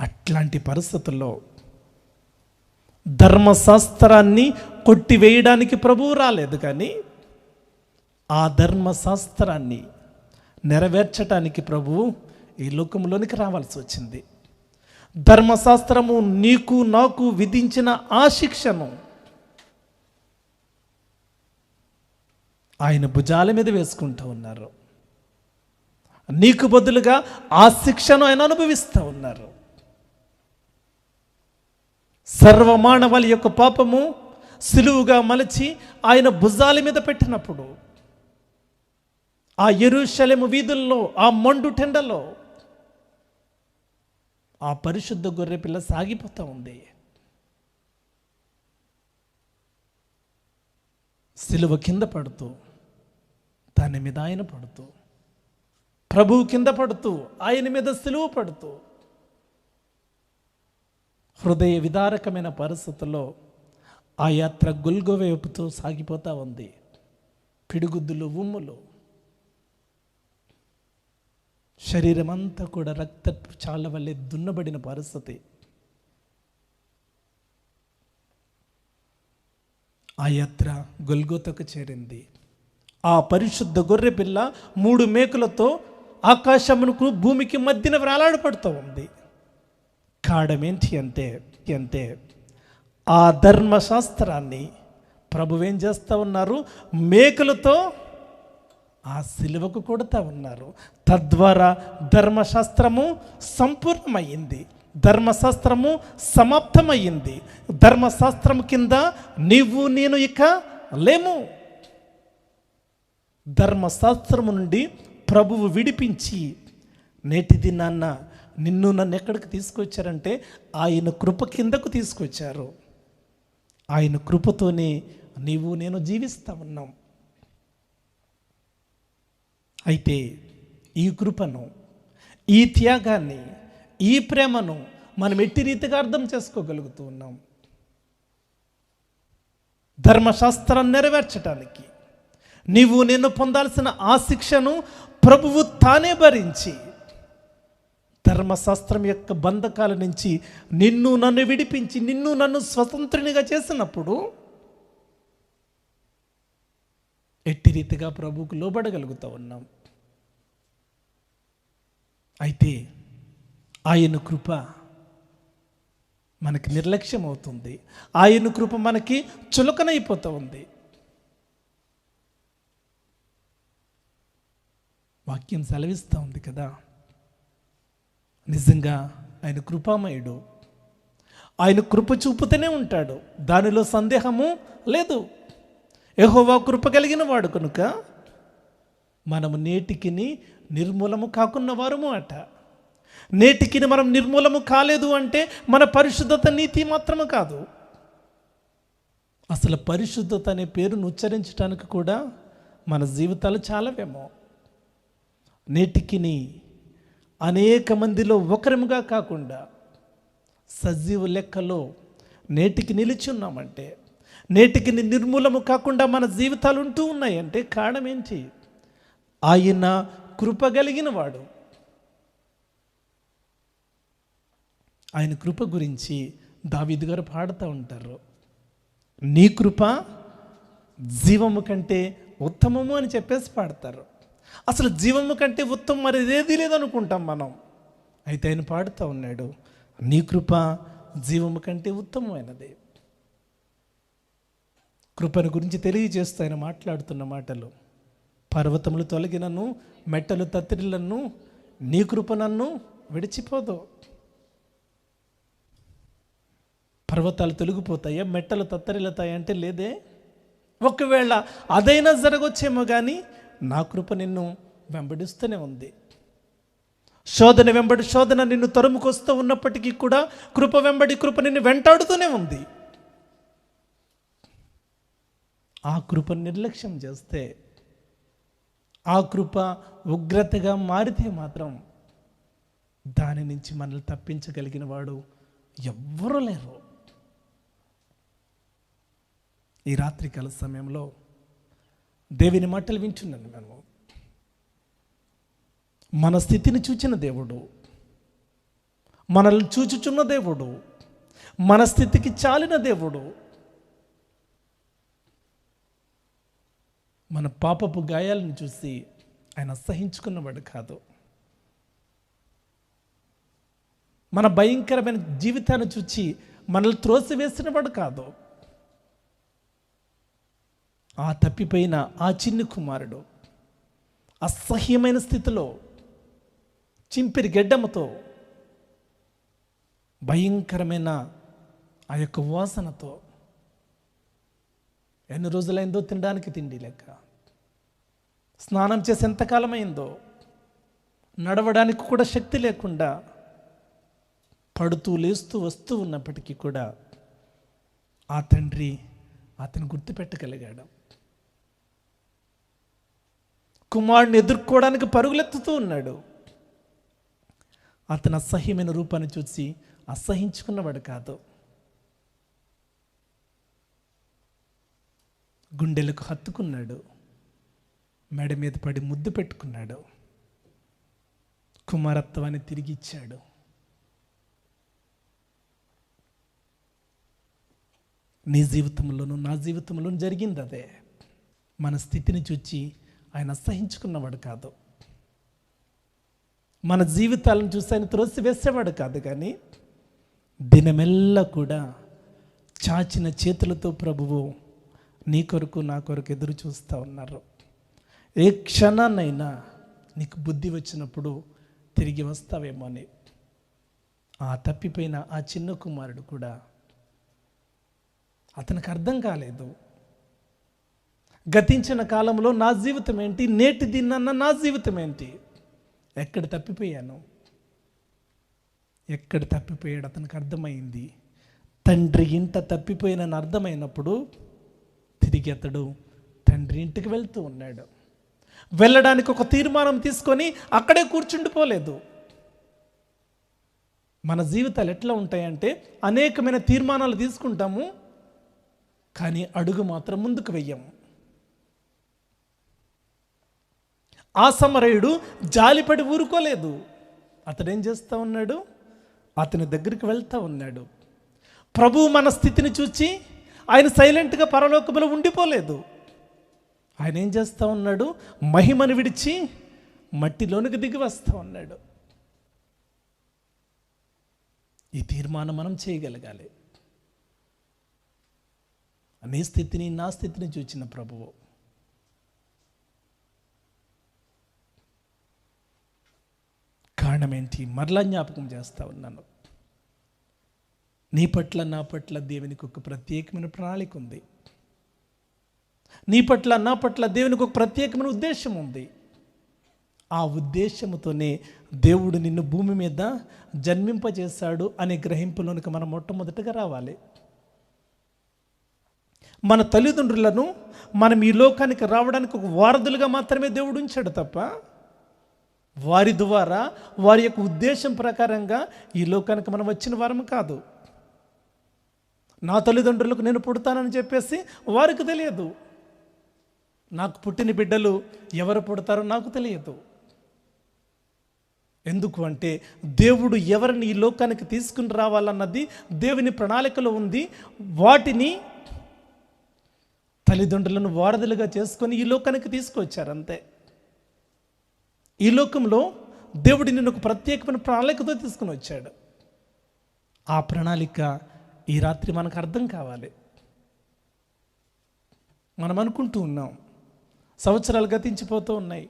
అట్లాంటి పరిస్థితుల్లో ధర్మశాస్త్రాన్ని కొట్టివేయడానికి ప్రభువు రాలేదు, కానీ ఆ ధర్మశాస్త్రాన్ని నెరవేర్చడానికి ప్రభువు ఈ లోకంలోనికి రావాల్సి వచ్చింది. ధర్మశాస్త్రము నీకు నాకు విధించిన ఆ శిక్షను ఆయన భుజాల మీద వేసుకుంటూ ఉన్నారు. నీకు బదులుగా ఆ శిక్షను ఆయన అనుభవిస్తూ ఉన్నారు. సర్వమానవాళి యొక్క పాపము సిలువుగా మలచి ఆయన భుజాల మీద పెట్టినప్పుడు ఆ యెరూషలేము వీధుల్లో, ఆ మండు టెండలో ఆ పరిశుద్ధ గొర్రె పిల్ల సాగిపోతూ ఉంది. సిలువ కింద పడుతూ, దాని మీద ఆయన పడుతూ, ప్రభువు కింద పడుతూ, ఆయన మీద సిలువ పడుతూ, హృదయ విదారకమైన పరిస్థితుల్లో ఆ యాత్ర గొల్గొవ వైపుతూ సాగిపోతూ ఉంది. పిడుగుద్దులు, ఉమ్ములు, శరీరం అంతా కూడా రక్త చాళ్ళ వల్లే దున్నబడిన పరిస్థితి. ఆ యాత్ర గొల్గోతకు చేరింది. ఆ పరిశుద్ధ గొర్రె పిల్ల 3 మేకులతో ఆకాశమునకు భూమికి మధ్యన వేలాడపడుతూ ఉంది. కారణమేంటి అంటే ఆ ధర్మశాస్త్రాన్ని ప్రభువేం చేస్తూ ఉన్నారు? మేకులతో ఆ సిలువకు కొడుతూ ఉన్నారు. తద్వారా ధర్మశాస్త్రము సంపూర్ణమయ్యింది, ధర్మశాస్త్రము సమాప్తమయ్యింది. ధర్మశాస్త్రము కింద నీవు నేను ఇక లేము. ధర్మశాస్త్రము నుండి ప్రభువు విడిపించి నేటి దినాన్న నిన్ను నన్ను ఎక్కడికి తీసుకొచ్చారంటే ఆయన కృప కిందకు తీసుకొచ్చారు. ఆయన కృపతోనే నీవు నేను జీవిస్తూ ఉన్నాం. అయితే ఈ కృపను, ఈ త్యాగాన్ని, ఈ ప్రేమను మనం ఎట్టి రీతిగా అర్థం చేసుకోగలుగుతూ ఉన్నాం? ధర్మశాస్త్రాన్ని నెరవేర్చడానికి నీవు నేను పొందాల్సిన ఆ శిక్షను ప్రభువు తానే భరించి ధర్మశాస్త్రం యొక్క బంధకాల నుంచి నిన్ను నన్ను విడిపించి నిన్ను నన్ను స్వతంత్రునిగా చేసినప్పుడు ఎట్టి రీతిగా ప్రభువుకు లోబడగలుగుతూ ఉన్నాం. అయితే ఆయన కృప మనకి నిర్లక్ష్యం అవుతుంది. ఆయన కృప మనకి చులకనైపోతూ ఉంది. వాక్యం సెలవిస్తూ ఉంది కదా, నిజంగా ఆయన కృపామయుడు. ఆయన కృప చూపుతూనే ఉంటాడు, దానిలో సందేహము లేదు. యెహోవా కృప కలిగిన వాడు కనుక మనము నేటికి నిర్మూలము కాకున్న వారము అట. నేటికి మనం నిర్మూలము కాలేదు అంటే మన పరిశుద్ధత నీతి మాత్రము కాదు, అసలు పరిశుద్ధత అనే పేరును ఉచ్చరించడానికి కూడా మన జీవితాలు చాలావేమో. నేటికి అనేక మందిలో ఒకరముగా కాకుండా సజీవ లెక్కలో నేటికి నిలిచి ఉన్నామంటే, నేటికి నిర్మూలము కాకుండా మన జీవితాలు ఉంటూ ఉన్నాయంటే కారణం ఏంటి? ఆయన కృప కలిగిన వాడు. ఆయన కృప గురించి దావీదు గారు పాడుతూ ఉంటారు, నీ కృప జీవము కంటే ఉత్తమము అని చెప్పేసి పాడతారు. అసలు జీవము కంటే ఉత్తమం మరి ఏదీ లేదనుకుంటాం మనం. అయితే ఆయన పాడుతూ ఉన్నాడు, నీ కృప జీవము కంటే ఉత్తమమైనది. కృపను గురించి తెలియజేస్తూ ఆయన మాట్లాడుతున్న మాటలు, పర్వతములు తొలగినను మెట్టలు తత్తిరిలను నీ కృప నన్ను విడిచిపోదు. పర్వతాలు తొలగిపోతాయా, మెట్టలు తత్తరిల్లుతాయి అంటే లేదే. ఒకవేళ అదైనా జరగొచ్చేమో కానీ నా కృప నిన్ను వెంబడిస్తూనే ఉంది. శోధన వెంబడి శోధన నిన్ను తరుముకొస్తూ ఉన్నప్పటికీ కూడా కృప వెంబడి కృప నిన్ను వెంటాడుతూనే ఉంది. ఆ కృపను నిర్లక్ష్యం చేస్తే, ఆ కృప ఉగ్రతగా మారితే మాత్రం దాని నుంచి మనల్ని తప్పించగలిగిన వాడు ఎవ్వరూ లేరు. ఈ రాత్రికాల సమయంలో దేవుని మాటలు వింటున్నాను. మేము మన స్థితిని చూచిన దేవుడు, మనల్ని చూచుచున్న దేవుడు, మన స్థితికి చాలిన దేవుడు, మన పాపపు గాయాలను చూసి ఆయన అసహించుకున్నవాడు కాదు. మన భయంకరమైన జీవితాన్ని చూచి మనల్ని త్రోసివేసినవాడు కాదు. ఆ తప్పిపోయిన ఆ చిన్ని కుమారుడు అసహ్యమైన స్థితిలో చింపిరి గెడ్డముతో భయంకరమైన ఆ యొక్క వాసనతో ఎన్ని రోజులైందో తినడానికి తిండి లేక, స్నానం చేసి ఎంతకాలమైందో, నడవడానికి కూడా శక్తి లేకుండా పడుతూ లేస్తూ వస్తూ ఉన్నప్పటికీ కూడా ఆ తండ్రి అతను గుర్తుపెట్టగలిగాడు. కుమారుడిని ఎదుర్కోవడానికి పరుగులెత్తుతూ ఉన్నాడు. అతను అసహ్యమైన రూపాన్ని చూసి అసహించుకున్నవాడు కాదు, గుండెలకు హత్తుకున్నాడు, మెడ మీద పడి ముద్దు పెట్టుకున్నాడు, కుమారత్వాన్ని తిరిగి ఇచ్చాడు. నీ జీవితంలోనూ నా జీవితంలోనూ జరిగింది అదే. మన స్థితిని చూచి ఆయన అసహించుకున్నవాడు కాదు, మన జీవితాలను చూసి ఆయన త్రోసివేసేవాడు కాదు, కానీ దినమెల్లా కూడా చాచిన చేతులతో ప్రభువు నీ కొరకు నా కొరకు ఎదురు చూస్తూ ఉన్నారు. ఏ క్షణాన్నైనా నీకు బుద్ధి వచ్చినప్పుడు తిరిగి వస్తావేమో అని. ఆ తప్పిపోయిన ఆ చిన్న కుమారుడు కూడా అతనికి అర్థం కాలేదు. గతించిన కాలంలో నా జీవితం ఏంటి, నేటి దిన్నన్న నా జీవితం ఏంటి, ఎక్కడ తప్పిపోయాను, ఎక్కడ తప్పిపోయాడు అతనికి అర్థమైంది. తండ్రి ఇంట తప్పిపోయినని అర్థమైనప్పుడు తిరిగి అతడు తండ్రి ఇంటికి వెళ్తూ ఉన్నాడు. వెళ్ళడానికి ఒక తీర్మానం తీసుకొని అక్కడే కూర్చుండిపోలేదు. మన జీవితాలు ఎట్లా ఉంటాయంటే అనేకమైన తీర్మానాలు తీసుకుంటాము, కానీ అడుగు మాత్రం ముందుకు వెయ్యము. ఆ సమరయుడు జాలిపడి ఊరుకోలేదు. అతడేం చేస్తూ ఉన్నాడు, అతని దగ్గరికి వెళ్తూ ఉన్నాడు. ప్రభువు మన స్థితిని చూచి ఆయన సైలెంట్గా పరలోకములో ఉండిపోలేదు. ఆయన ఏం చేస్తూ ఉన్నాడు, మహిమను విడిచి మట్టిలోనికి దిగి వస్తూ ఉన్నాడు. ఈ తీర్మానం మనం చేయగలగాలి. నీ స్థితిని నా స్థితిని చూచిన ప్రభువు కారణం ఏంటి, మరలా జ్ఞాపకం చేస్తూ ఉన్నాను. నీ పట్ల నా పట్ల దేవునికి ఒక ప్రత్యేకమైన ప్రణాళిక ఉంది. నీ పట్ల నా పట్ల దేవునికి ఒక ప్రత్యేకమైన ఉద్దేశం ఉంది. ఆ ఉద్దేశంతోనే దేవుడు నిన్ను భూమి మీద జన్మింపజేశాడు అనే గ్రహింపులోనికి మనం మొట్టమొదటిగా రావాలి. మన తల్లిదండ్రులను మనం ఈ లోకానికి రావడానికి ఒక వారధులుగా మాత్రమే దేవుడు ఉంచాడు తప్ప, వారి ద్వారా వారి యొక్క ఉద్దేశం ప్రకారంగా ఈ లోకానికి మనం వచ్చిన వారం కాదు. నా తల్లిదండ్రులకు నేను పుడతానని చెప్పేసి వారికి తెలియదు. నాకు పుట్టిన బిడ్డలు ఎవరు పుడతారో నాకు తెలియదు. ఎందుకు అంటే దేవుడు ఎవరిని ఈ లోకానికి తీసుకుని రావాలన్నది దేవుని ప్రణాళికలో ఉంది. వాటిని తల్లిదండ్రులను వారధులుగా చేసుకొని ఈ లోకానికి తీసుకొచ్చారు అంతే. ఈ లోకంలో దేవుడు నిన్ను ఒక ప్రత్యేకమైన ప్రణాళికతో తీసుకుని వచ్చాడు. ఆ ప్రణాళిక ఈ రాత్రి మనకు అర్థం కావాలి. మనం అనుకుంటూ ఉన్నాం, సంవత్సరాలు గతించిపోతూ ఉన్నాయి.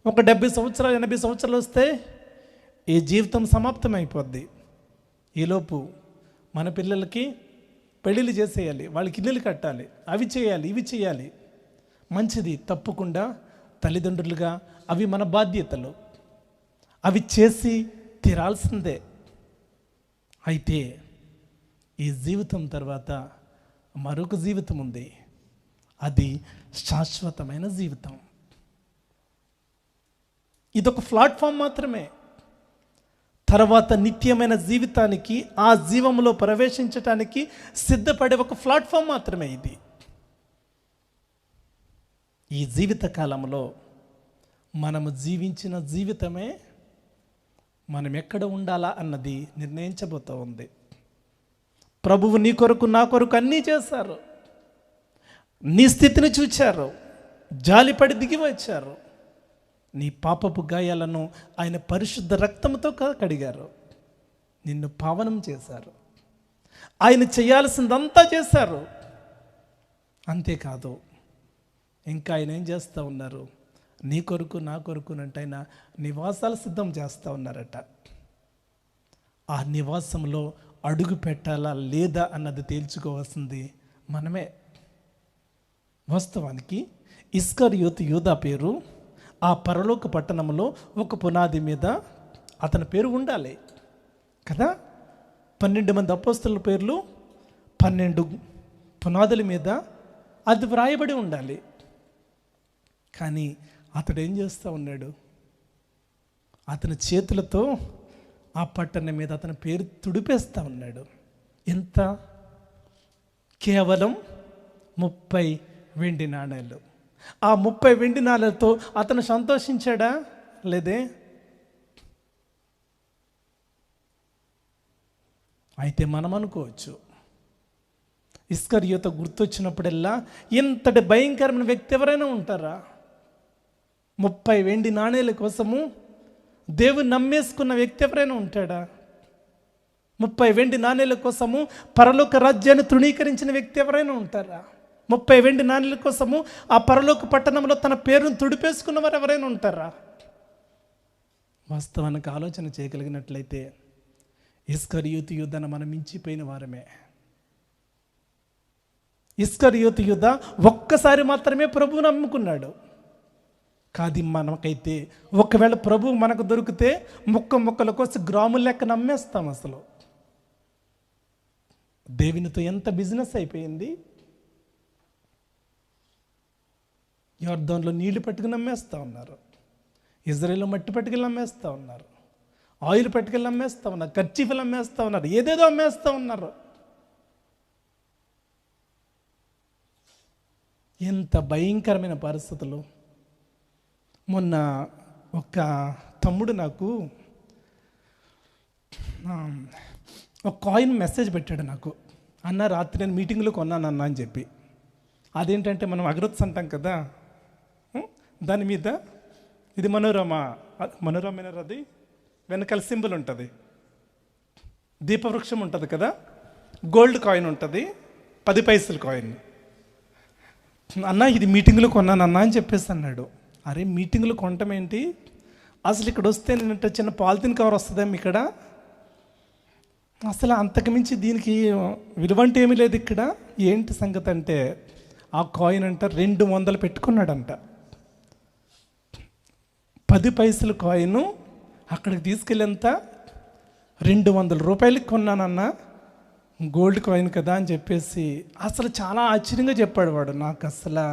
ఒక 70 సంవత్సరాలు 80 సంవత్సరాలు వస్తే ఈ జీవితం సమాప్తం అయిపోద్ది. ఈలోపు మన పిల్లలకి పెళ్ళిళ్ళు చేసేయాలి, వాళ్ళకి ఇల్లులు కట్టాలి, అవి చేయాలి, ఇవి చేయాలి. మంచిది, తప్పకుండా తల్లిదండ్రులుగా అవి మన బాధ్యతలు, అవి చేసి తీరాల్సిందే. అయితే ఈ జీవితం తర్వాత మరొక జీవితం ఉంది, అది శాశ్వతమైన జీవితం. ఇదొక ప్లాట్ఫామ్ మాత్రమే. తర్వాత నిత్యమైన జీవితానికి, ఆ జీవంలో ప్రవేశించటానికి సిద్ధపడే ఒక ప్లాట్ఫామ్ మాత్రమే ఇది. ఈ జీవిత కాలంలో మనము జీవించిన జీవితమే మనం ఎక్కడ ఉండాలా అన్నది నిర్ణయించబోతూ ఉంది. ప్రభువు నీ కొరకు నా కొరకు అన్నీ చేశారు. నీ స్థితిని చూచారు, జాలిపడి దిగి వచ్చారు. నీ పాపపు గాయాలను ఆయన పరిశుద్ధ రక్తంతో కడిగారు, నిన్ను పావనం చేశారు. ఆయన చేయాల్సిందంతా చేశారు. అంతేకాదు, ఇంకా ఆయన ఏం చేస్తూ ఉన్నారు, నీ కొరకు నా కొరకు అంటే ఆయన నివాసాలు సిద్ధం చేస్తూ ఉన్నారట. ఆ నివాసంలో అడుగు పెట్టాలా లేదా అన్నది తేల్చుకోవాల్సింది మనమే. వాస్తవానికి ఇస్కరియోతు యూదా పేరు ఆ పరలోక పట్టణంలో ఒక పునాది మీద అతని పేరు ఉండాలి కదా. 12 మంది అపోస్తలుల పేర్లు 12 పునాదుల మీద అది వ్రాయబడి ఉండాలి. కానీ అతడు ఏం చేస్తూ ఉన్నాడు? అతని చేతులతో ఆ పట్టణం మీద అతని పేరు తుడిపేస్తూ ఉన్నాడు. ఎంత? కేవలం 30 వెండి నాణేలు. ఆ 30 వెండి నాణేలతో అతను సంతోషించాడా? లేదే. అయితే మనం అనుకోవచ్చు, ఇస్కరియోతు గుర్తొచ్చినప్పుడల్లా ఇంతటి భయంకరమైన వ్యక్తి ఎవరైనా ఉంటారా? 30 వెండి నాణేల కోసము దేవుని నమ్మేసుకున్న వ్యక్తి ఎవరైనా ఉంటాడా? 30 వెండి నాణేల కోసము పరలోక రాజ్యాన్ని తృణీకరించిన వ్యక్తి ఎవరైనా ఉంటారా? 30 వెండి నాణేల కోసము ఆ పరలోక పట్టణంలో తన పేరును తుడిపేసుకున్న వారు ఎవరైనా ఉంటారా? వాస్తవానికి ఆలోచన చేయగలిగినట్లయితే ఇస్కరియోతు యూదాను మనం మించిపోయిన వారమే. ఇస్కరియోతు యూదా ఒక్కసారి మాత్రమే ప్రభువును నమ్ముకున్నాడు. కాదు మనకైతే ఒకవేళ ప్రభువు మనకు దొరికితే ముక్కల కోసం గ్రాముల లెక్క నమ్మేస్తాం. అసలు దేవునితో ఎంత బిజినెస్ అయిపోయింది. యోర్దానులో నీళ్లు పట్టుకుని నమ్మేస్తూ ఉన్నారు, ఇజ్రాయేల్లో మట్టి పట్టుకెళ్ళి నమ్మేస్తూ ఉన్నారు, ఆయిల్ పట్టుకెళ్ళి అమ్మేస్తూ ఉన్నారు, కర్చీఫ్లు అమ్మేస్తూ ఉన్నారు, ఏదేదో అమ్మేస్తూ ఉన్నారు. ఎంత భయంకరమైన పరిస్థితులు. మొన్న ఒక తమ్ముడు నాకు ఒక కాయిన్ మెసేజ్ పెట్టాడు నాకు. అన్న రాత్రి నేను మీటింగ్లో కొన్నానన్నా అని చెప్పి. అదేంటంటే మనం అగరొత్స్ అంటాం కదా, దాని మీద ఇది మనోరమైన అది వెనకాల సింబల్ ఉంటుంది, దీపవృక్షం ఉంటుంది కదా, గోల్డ్ కాయిన్ ఉంటుంది, 10 పైసలు కాయిన్. అన్న ఇది మీటింగ్లో కొన్నానన్నా అని చెప్పేసి అన్నాడు. అరే మీటింగ్లో కొనటం ఏంటి? అసలు ఇక్కడ వస్తే నేను చిన్న పాలిథిన్ కవర్ వస్తుందేమో ఇక్కడ, అసలు అంతకుమించి దీనికి విలువంటే ఏమీ లేదు ఇక్కడ. ఏంటి సంగతి అంటే ఆ కాయిన్ అంట 200 పెట్టుకున్నాడంట. 10 పైసలు కాయిన్ అక్కడికి తీసుకెళ్ళేంత 200 రూపాయలకి కొన్నానన్నా, గోల్డ్ కాయిన్ కదా అని చెప్పేసి అసలు చాలా ఆశ్చర్యంగా చెప్పాడు వాడు. నాకు అసలు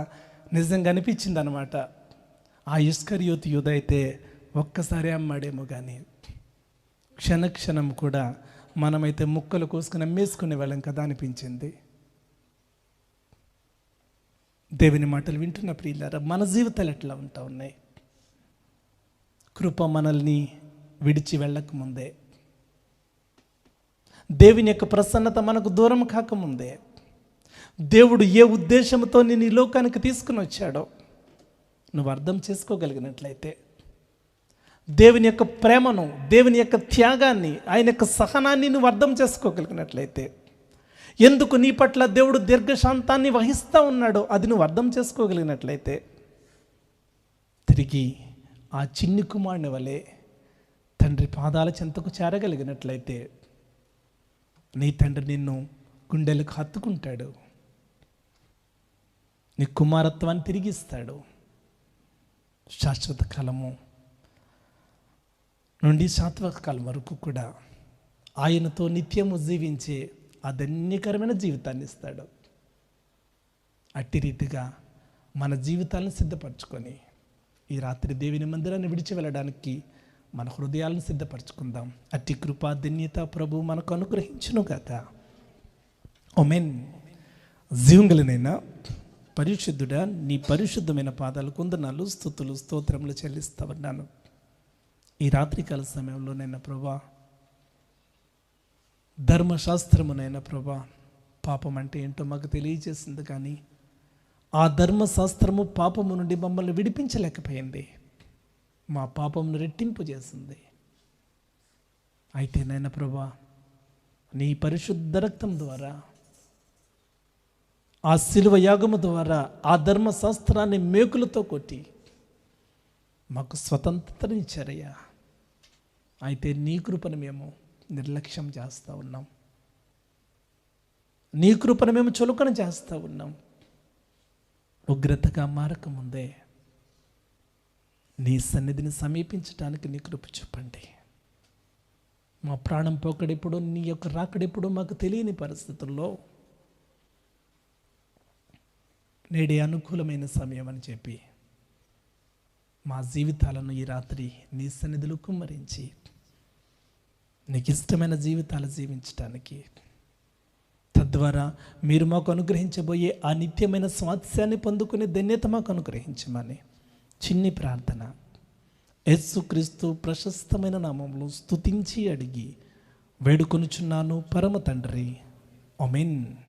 నిజంగా అనిపించింది అనమాట. ఆ ఇస్కరియోతు యూదా అయితే ఒక్కసారి అమ్మాడేమో, కానీ క్షణక్షణం కూడా మనమైతే ముక్కలు కోసుకుని అమ్మేసుకునే వాళ్ళం కదా అనిపించింది. దేవుని మాటలు వింటున్న ప్రియులారా, మన జీవితాలు ఎట్లా ఉంటా ఉన్నాయి? కృప మనల్ని విడిచి వెళ్ళకముందే, దేవుని యొక్క ప్రసన్నత మనకు దూరం కాకముందే, దేవుడు ఏ ఉద్దేశంతో నేను ఈ లోకానికి తీసుకుని వచ్చాడో నువ్వు అర్థం చేసుకోగలిగినట్లయితే, దేవుని యొక్క ప్రేమను, దేవుని యొక్క త్యాగాన్ని, ఆయన యొక్క సహనాన్ని నువ్వు అర్థం చేసుకోగలిగినట్లయితే, ఎందుకు నీ పట్ల దేవుడు దీర్ఘశాంతాన్ని వహిస్తూ ఉన్నాడో అది నువ్వు అర్థం చేసుకోగలిగినట్లయితే, తిరిగి ఆ చిన్ని కుమారుని వలె తండ్రి పాదాల చెంతకు చేరగలిగినట్లయితే నీ తండ్రి నిన్ను గుండెలకు హత్తుకుంటాడు, నీ కుమారత్వాన్ని తిరిగిస్తాడు. శాశ్వత కాలము నుండి శాశ్వత కాలం వరకు కూడా ఆయనతో నిత్యము జీవించే ఆ ధన్యకరమైన జీవితాన్ని ఇస్తాడు. అట్టి రీతిగా మన జీవితాలను సిద్ధపరచుకొని ఈ రాత్రి దేవుని మందిరాన్ని విడిచి వెళ్ళడానికి మన హృదయాలను సిద్ధపరచుకుందాం. అట్టి కృపా ధన్యత ప్రభు మనకు అనుగ్రహించును గాక. ఆమేన్. జీవంగలనైనా పరిశుద్ధుడా, నీ పరిశుద్ధమైన పాదాలు కొందనాలు, స్తుతులు, స్తోత్రములు చెల్లిస్తా ఉన్నాను. ఈ రాత్రికాల సమయంలోనైనా ప్రభా, ధర్మశాస్త్రమునైనా ప్రభా, పాపం అంటే ఏంటో మాకు తెలియజేసింది, కానీ ఆ ధర్మశాస్త్రము పాపము నుండి మమ్మల్ని విడిపించలేకపోయింది, మా పాపమును రెట్టింపు చేసింది. అయితే నైనా ప్రభా, నీ పరిశుద్ధ రక్తం ద్వారా, ఆ శిలువ యాగము ద్వారా ఆ ధర్మశాస్త్రాన్ని మేకులతో కొట్టి మాకు స్వతంత్రతనిచ్చారయ్యా. అయితే నీ కృపను మేము నిర్లక్ష్యం చేస్తూ ఉన్నాం. నీ కృపను మేము చులకన చేస్తూ ఉన్నాం. ఉగ్రతగా మారకముందే నీ సన్నిధిని సమీపించడానికి నీ కృప చూపండి. మా ప్రాణం పోకడెప్పుడు, నీ యొక్క రాకడెప్పుడు మాకు తెలియని పరిస్థితుల్లో నేడే అనుకూలమైన సమయం అని చెప్పి మా జీవితాలను ఈ రాత్రి నీ సన్నిధిలో కుమ్మరించి నీకు ఇష్టమైన జీవితాలు జీవించడానికి, తద్వారా మీరు మాకు అనుగ్రహించబోయే ఆ నిత్యమైన స్వాస్థ్యాన్ని పొందుకునే ధన్యత మాకు అనుగ్రహించమని చిన్ని ప్రార్థన యేసుక్రీస్తు ప్రశస్తమైన నామములో స్తుతించి అడిగి వేడుకొనుచున్నాను పరమ తండ్రి. ఆమేన్.